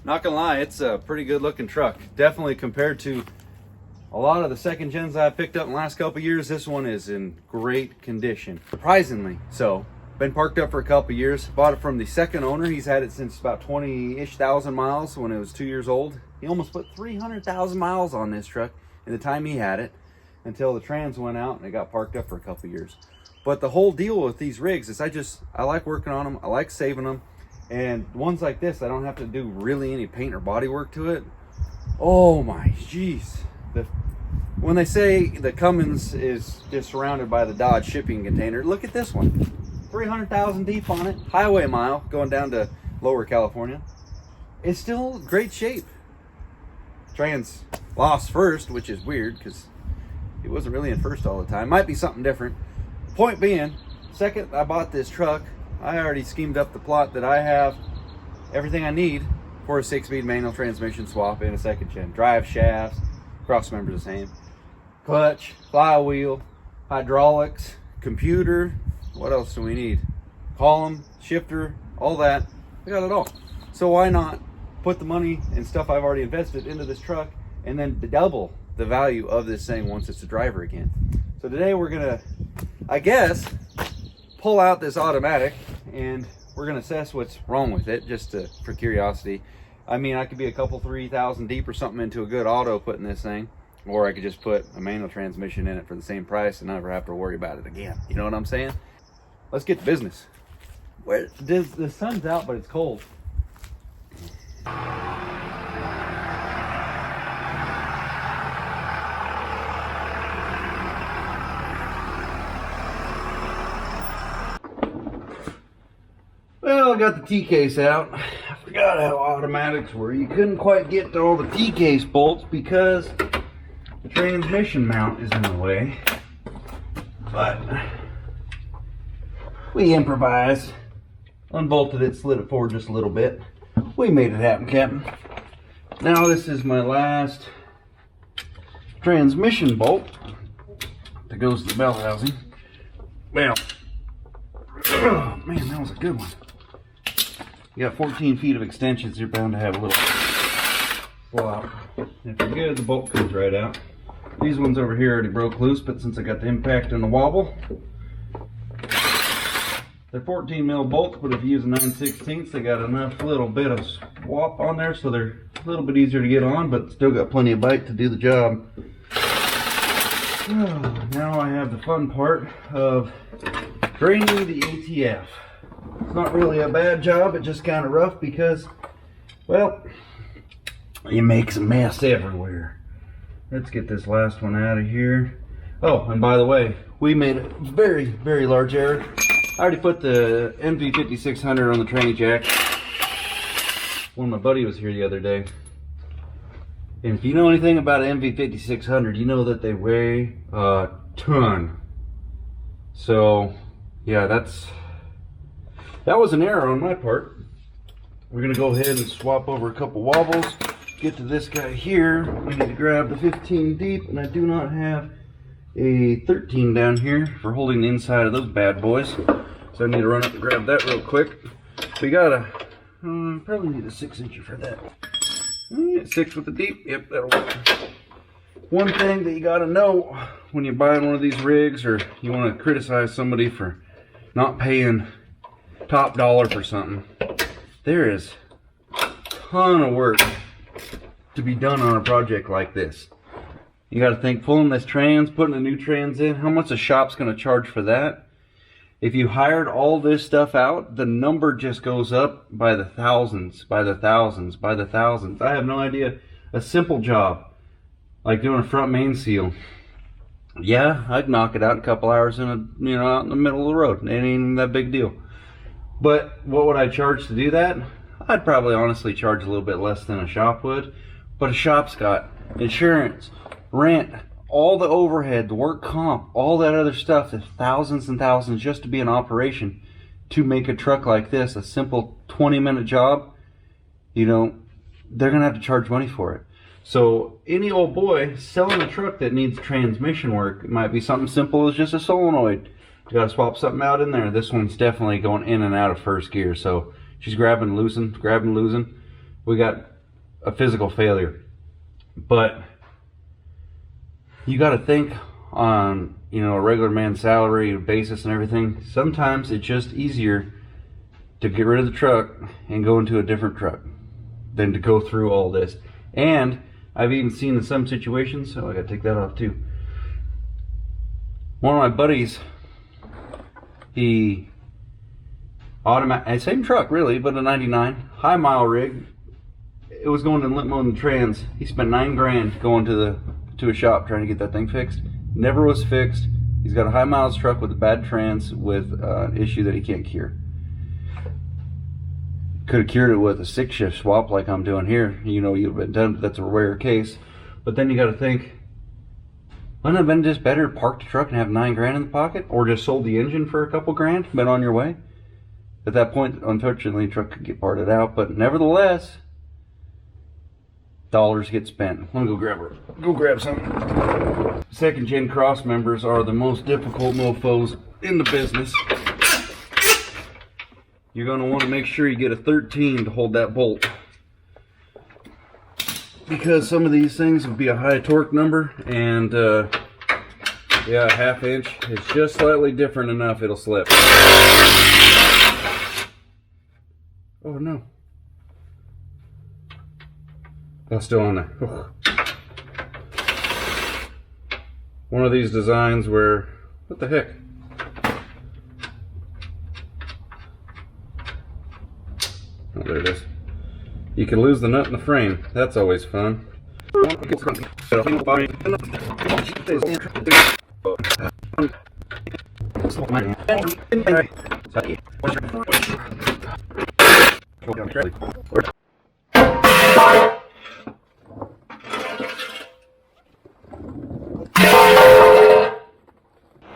Not gonna lie, it's a pretty good looking truck. Definitely compared to a lot of the second gens I picked up in the last couple years, this one is in great condition. Surprisingly so. Been parked up for a couple years. Bought it from the second owner. He's had it since about 20-ish thousand miles when it was 2 years old. He almost put 300,000 miles on this truck in the time he had it until the trans went out and it got parked up for a couple years. But the whole deal with these rigs is I like working on them. I like saving them. And ones like this, I don't have to do really any paint or body work to it. Oh my jeez. When they say the Cummins is just surrounded by the Dodge shipping container, look at this one. 300,000 deep on it, highway mile going down to Lower California. It's still great shape. Trans lost first, which is weird because he wasn't really in first all the time. Might be something different. Point being, second I bought this truck, I already schemed up the plot that I have everything I need for a 6-speed manual transmission swap in a second gen. Drive shafts, cross members the same, clutch, flywheel, hydraulics, computer. What else do we need? Column, shifter, all that. We got it all. So why not put the money and stuff I've already invested into this truck and then double the value of this thing once it's a driver again. So today we're gonna, I guess, pull out this automatic and we're gonna assess what's wrong with it just for curiosity. I mean, I could be a couple 3,000 deep or something into a good auto putting this thing, or I could just put a manual transmission in it for the same price and never have to worry about it again. You know what I'm saying? Let's get to business. The sun's out, but it's cold. Well, I got the T-case out. I forgot how automatics were. You couldn't quite get to all the T-case bolts because the transmission mount is in the way. But we improvised. Unbolted it, slid it forward just a little bit. We made it happen, Captain. Now this is my last transmission bolt that goes to the bell housing. Well, oh man, that was a good one. You got 14 feet of extensions, you're bound to have a little flop. If you're good, the bolt comes right out. These ones over here already broke loose, but since I got the impact and the wobble, they're 14 mil bolts, but if you use a 9/16, they got enough little bit of swap on there, so they're a little bit easier to get on, but still got plenty of bite to do the job. Now I have the fun part of draining the ATF. It's not really a bad job, it's just kind of rough because, well, it makes a mess everywhere. Let's get this last one out of here. Oh, and by the way, we made a very, very large error. I already put the MV5600 on the tranny jack when my buddy was here the other day. And if you know anything about an MV5600, you know that they weigh a ton. So, yeah, that was an error on my part. We're gonna go ahead and swap over a couple wobbles. Get to this guy here. We need to grab the 15 deep, and I do not have a 13 down here for holding the inside of those bad boys. So I need to run up and grab that real quick. We got probably need a 6-incher for that. 6 with the deep, yep, that'll work. One thing that you gotta know when you're buying one of these rigs, or you wanna criticize somebody for not paying top dollar for something, there is a ton of work to be done on a project like this. You got to think, pulling this trans, putting the new trans in, how much a shop's going to charge for that? If you hired all this stuff out, the number just goes up by the thousands, by the thousands, by the thousands. I have no idea. A simple job, like doing a front main seal. Yeah, I'd knock it out in a couple hours out in the middle of the road. It ain't even that big deal. But what would I charge to do that? I'd probably honestly charge a little bit less than a shop would. But a shop's got insurance, rent, all the overhead, the work comp, all that other stuff. There's thousands and thousands just to be in operation to make a truck like this, a simple 20-minute job. You know, they're gonna have to charge money for it. So any old boy selling a truck that needs transmission work, it might be something simple as just a solenoid. You gotta swap something out in there. This one's definitely going in and out of first gear, so she's grabbing, losing, grabbing, losing. We got a physical failure. But you got to think on, you know, a regular man's salary basis and everything. Sometimes it's just easier to get rid of the truck and go into a different truck than to go through all this. And I've even seen in some situations, so I gotta take that off too. One of my buddies, he same truck really, but a 99 high mile rig. It was going in limp mode and trans. He spent $9 grand going to a shop trying to get that thing fixed. Never was fixed. He's got a high miles truck with a bad trans with an issue that he can't cure. Could have cured it with a 6-shift swap like I'm doing here. You know, you've been done. That's a rare case. But then you got to think, wouldn't it have been just better to park the truck and have $9 grand in the pocket, or just sold the engine for a couple grand, been on your way? At that point, unfortunately, the truck could get parted out. But nevertheless, dollars get spent. Let me go grab some. Second gen cross members are the most difficult mofos in the business. You're going to want to make sure you get a 13 to hold that bolt, because some of these things will be a high torque number, and yeah, a 1/2 inch is just slightly different enough it'll slip. Oh no. That's still on there. Oh. One of these designs where, what the heck? Oh, there it is. You can lose the nut in the frame. That's always fun.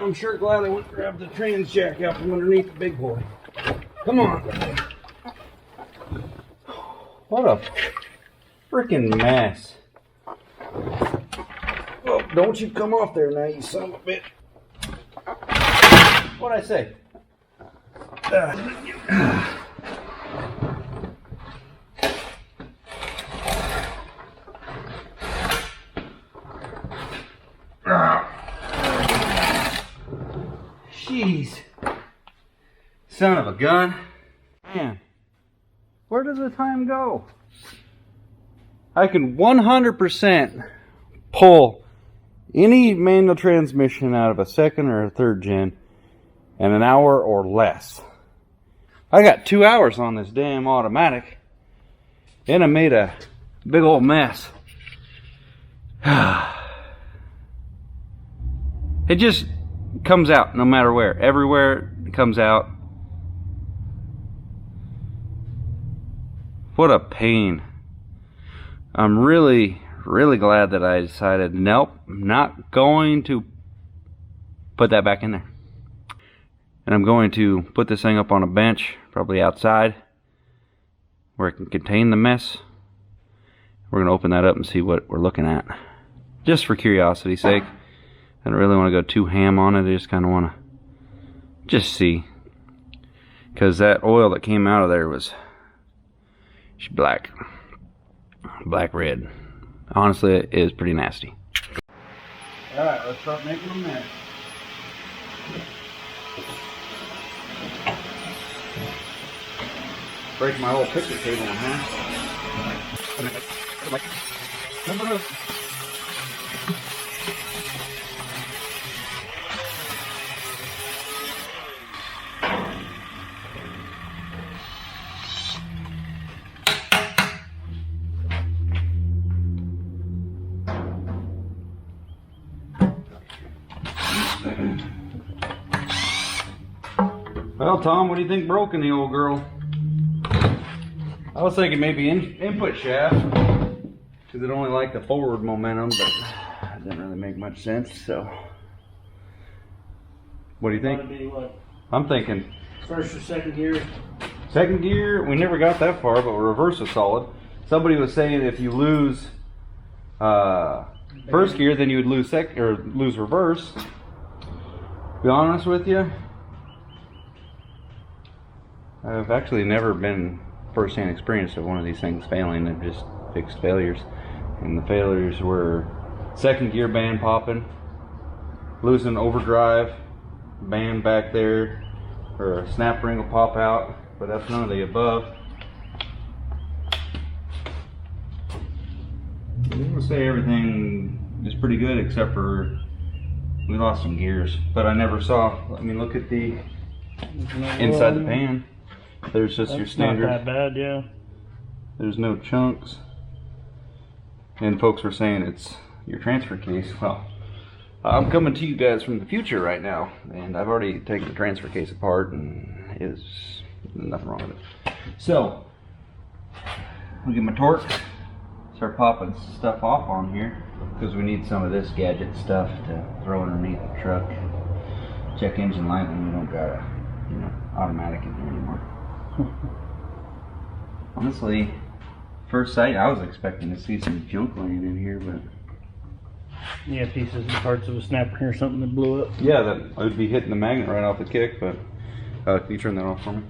I'm sure glad I went and grabbed the trans jack out from underneath the big boy. Come on. What a freaking mess. Well, don't you come off there now, you son of a bitch. What'd I say? Jeez. Son of a gun. Man. Where does the time go? I can 100% pull any manual transmission out of a 2nd or a 3rd gen in an hour or less. I got 2 hours on this damn automatic, and I made a big old mess. It just comes out no matter where. Everywhere it comes out. What a pain. I'm really glad that I decided, nope, I'm not going to put that back in there. And I'm going to put this thing up on a bench, probably outside, where it can contain the mess. We're going to open that up and see what we're looking at. Just for curiosity's sake. I don't really want to go too ham on it. I just kind of want to just see. Because that oil that came out of there was black red. Honestly, it is pretty nasty. Alright, let's start making a mess. Break my whole picnic table in half. Well, Tom, what do you think broke in the old girl? I was thinking maybe input shaft, because it only liked the forward momentum, but it didn't really make much sense. So, what do you think? I'm thinking 1st or 2nd gear. 2nd gear. We never got that far, but reverse is solid. Somebody was saying if you lose 1st gear, then you would lose lose reverse. To be honest with you, I've actually never been first-hand experience of one of these things failing. It just fixed failures. And the failures were second gear band popping, losing overdrive, band back there, or a snap ring will pop out, but that's none of the above. I'm gonna say everything is pretty good except for we lost some gears, but I never saw. I mean, look at the inside the pan. There's just your standard. Not that bad, yeah. There's no chunks. And folks were saying it's your transfer case. Well, I'm coming to you guys from the future right now, and I've already taken the transfer case apart, and there's nothing wrong with it. So, I'll get my torque, start popping stuff off on here, because we need some of this gadget stuff to throw underneath the truck. Check engine light when we don't got a, automatic in here anymore. Honestly, first sight, I was expecting to see some junk laying in here, but yeah, pieces and parts of a snap ring or something that blew up. yeah, that would be hitting the magnet right off the kick. But can you turn that off for me?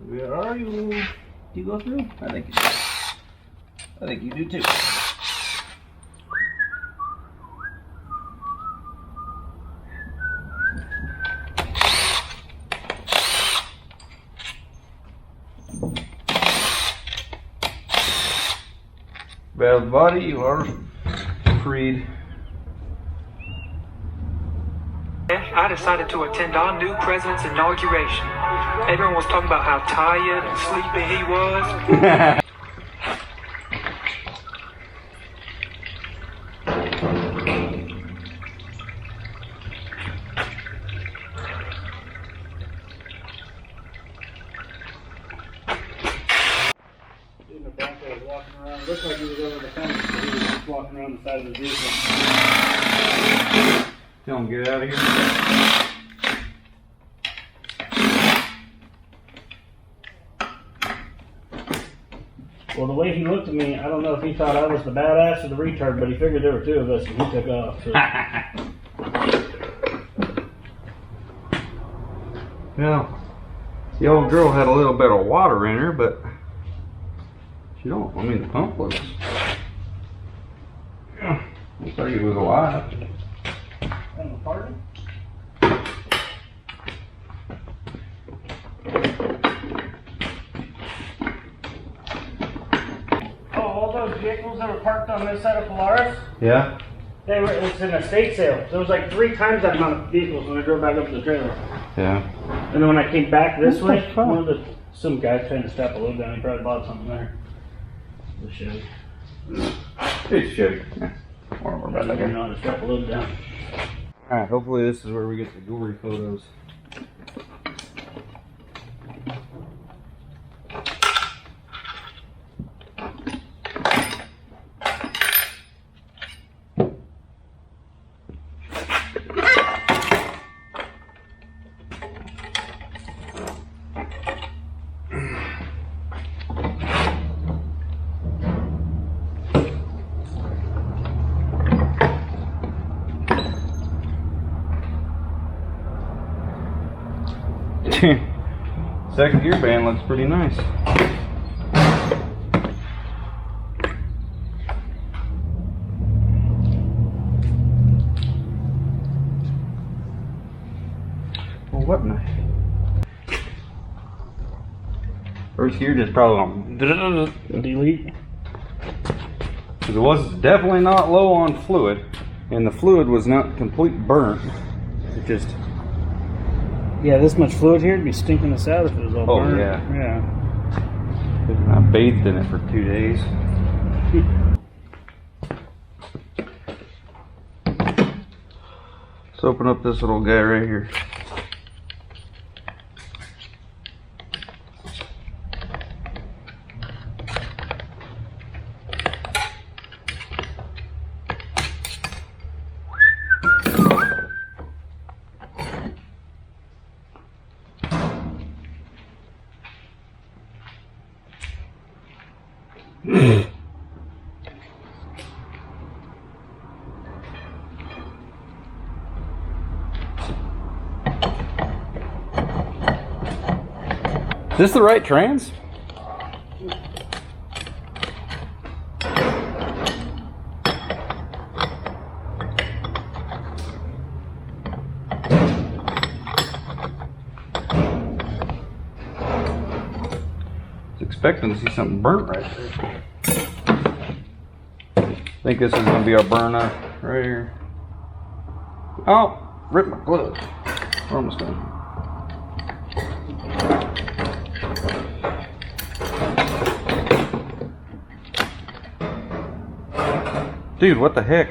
Where are you? Do you go through? I think you do. I think you do too. Valve body, you are freed. I decided to attend our new president's inauguration. Everyone was talking about how tired and sleepy he was. In the back there walking around. Looked like he was over the fence, but he was just walking around the side of the vehicle. Tell him get out of here. Well, the way he looked at me, I don't know if he thought I was the badass or the retard, but he figured there were two of us, and he took off. So. Well, the old girl had a little bit of water in her, but she don't. I mean, the pump looks. Yeah, looks like it was alive. Pardon? Oh, all those vehicles that were parked on this side of Polaris? Yeah. It was an estate sale. There was like 3 times that amount of vehicles when I drove back up to the trailer. Yeah. And then when I came back this way, some guy trying to step a load down. He probably bought something there. The Chevy. It's Chevy. Yeah. More about that You guy. know how to step a load down. Alright, hopefully this is where we get the jewelry photos. Second gear band looks pretty nice. Well, what in the... First gear just probably on Delete. because it was definitely not low on fluid, and the fluid was not complete burnt. It just... Yeah, this much fluid here would be stinking us out if it was all burnt. Yeah. Yeah. I bathed in it for 2 days. Let's open up this little guy right here. Is this the right trans? expecting to see something burnt right there. I think this is going to be our burner right here. Oh, rip my glove. We're almost done. Dude, what the heck?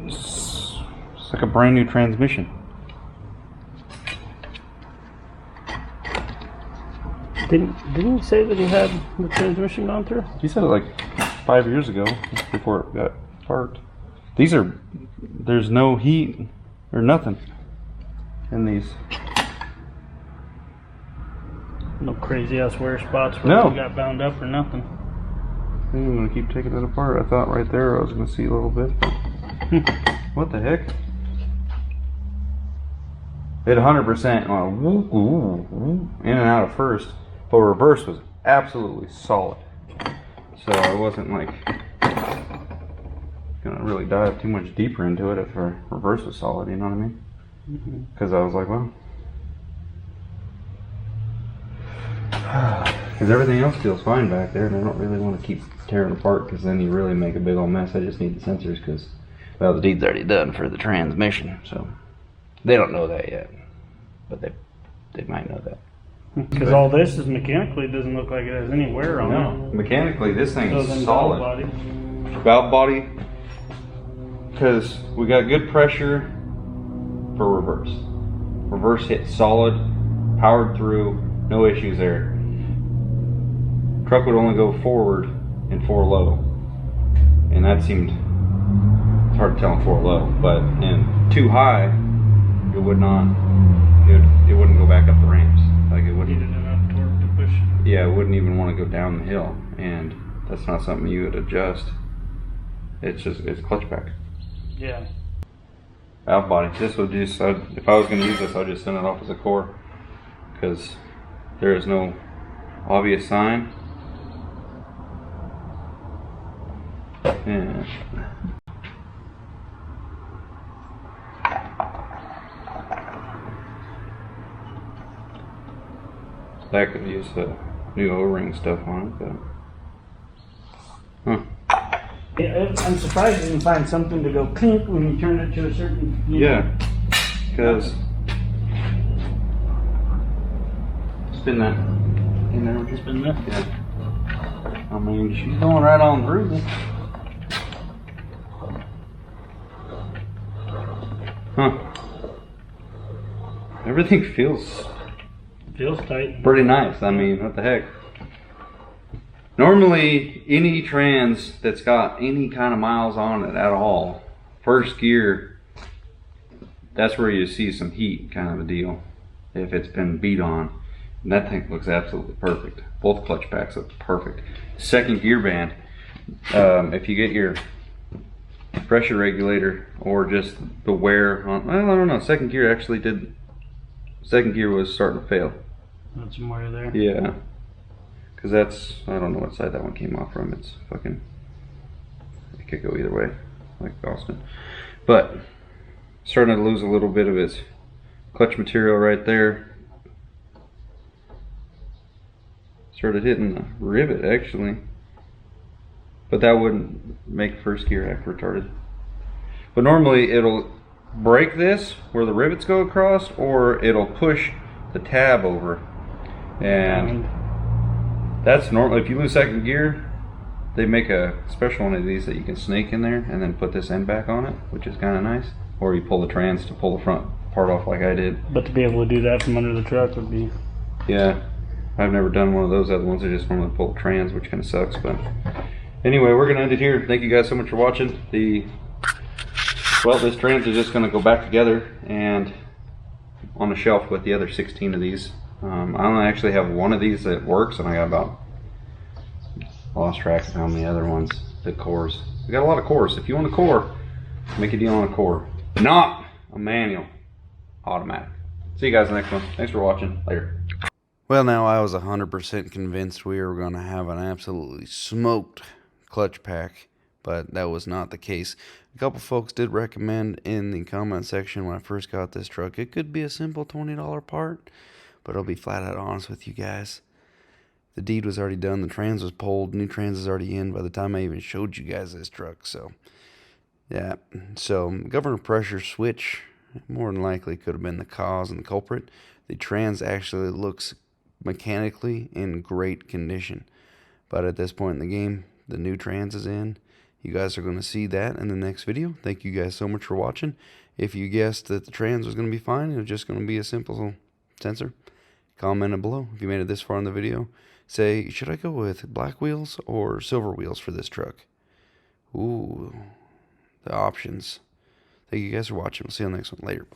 It's like a brand new transmission. Didn't he say that he had the transmission gone through? He said it like 5 years ago, before it got parked. There's no heat or nothing in these. No crazy ass wear spots where No. it got bound up or nothing. I'm gonna keep taking it apart. I thought right there I was gonna see a little bit. What the heck? It 100% went in and out of first, but reverse was absolutely solid. So I wasn't like gonna really dive too much deeper into it if our reverse was solid, you know what I mean? Because I was like, well, because everything else feels fine back there, and I don't really want to keep tearing apart because then you really make a big old mess. I just need the sensors because, well, the deed's already done for the transmission, so they don't know that yet, but they might know that. Because all this is mechanically doesn't look like it has any wear on it. Mechanically, this thing Other than is solid. body. Valve body, because we got good pressure for reverse. Reverse hit solid, powered through, no issues there. Truck would only go forward in 4 low, and that seemed, it's hard to tell in 4 low, but in 2 high, it would not, it wouldn't go back up the ramps. Like it wouldn't. Needed enough torque to push. Yeah, it wouldn't even want to go down the hill, and that's not something you would adjust. It's clutch pack. Yeah. Valve body. This would just, if I was going to use this, I'd just send it off as a core, because there is no obvious sign. Yeah. That could use the new O-ring stuff on it, but Yeah, I'm surprised you didn't find something to go clink when you turn it to a certain. yeah, because spin that in there. It's been there. Yeah. I mean, she's going right on through this. Huh. Everything feels Feels tight. pretty nice. I mean, what the heck? Normally, any trans that's got any kind of miles on it at all, first gear, that's where you see some heat kind of a deal, if it's been beat on. And that thing looks absolutely perfect. Both clutch packs look perfect. Second gear band, if you get your pressure regulator or just the wear on, well, I don't know, second gear was starting to fail. That's some wear there. Yeah. Because that's, I don't know what side that one came off from. It's fucking, it could go either way, like Austin. But, starting to lose a little bit of its clutch material right there. Started hitting the rivet, actually. But that wouldn't make first gear act retarded. But normally it'll break this where the rivets go across, or it'll push the tab over. And that's normal. If you lose second gear, they make a special one of these that you can snake in there and then put this end back on it, which is kind of nice. Or you pull the trans to pull the front part off like I did. But to be able to do that from under the truck would be. Yeah, I've never done one of those other ones. They just normally pull the trans, which kind of sucks. But anyway, we're going to end it here. Thank you guys so much for watching. Well, this trans is just going to go back together and on the shelf with the other 16 of these. I only actually have one of these that works, and I got about, lost track of how many other ones, the cores. We got a lot of cores. If you want a core, make a deal on a core. Not a manual, automatic. See you guys in the next one. Thanks for watching. Later. Well, now I was 100% convinced we were going to have an absolutely smoked clutch pack, but that was not the case. A couple folks did recommend in the comment section when I first got this truck, it could be a simple $20 part, but I'll be flat out honest with you guys. The deed was already done, the trans was pulled, new trans is already in by the time I even showed you guys this truck, so yeah. So governor pressure switch more than likely could have been the cause and the culprit. The trans actually looks mechanically in great condition, but at this point in the game, the new trans is in. You guys are going to see that in the next video. Thank you guys so much for watching. If you guessed that the trans was going to be fine, it was just going to be a simple sensor, comment below. If you made it this far in the video, say, should I go with black wheels or silver wheels for this truck? Ooh, the options. Thank you guys for watching. We'll see you on the next one. Later.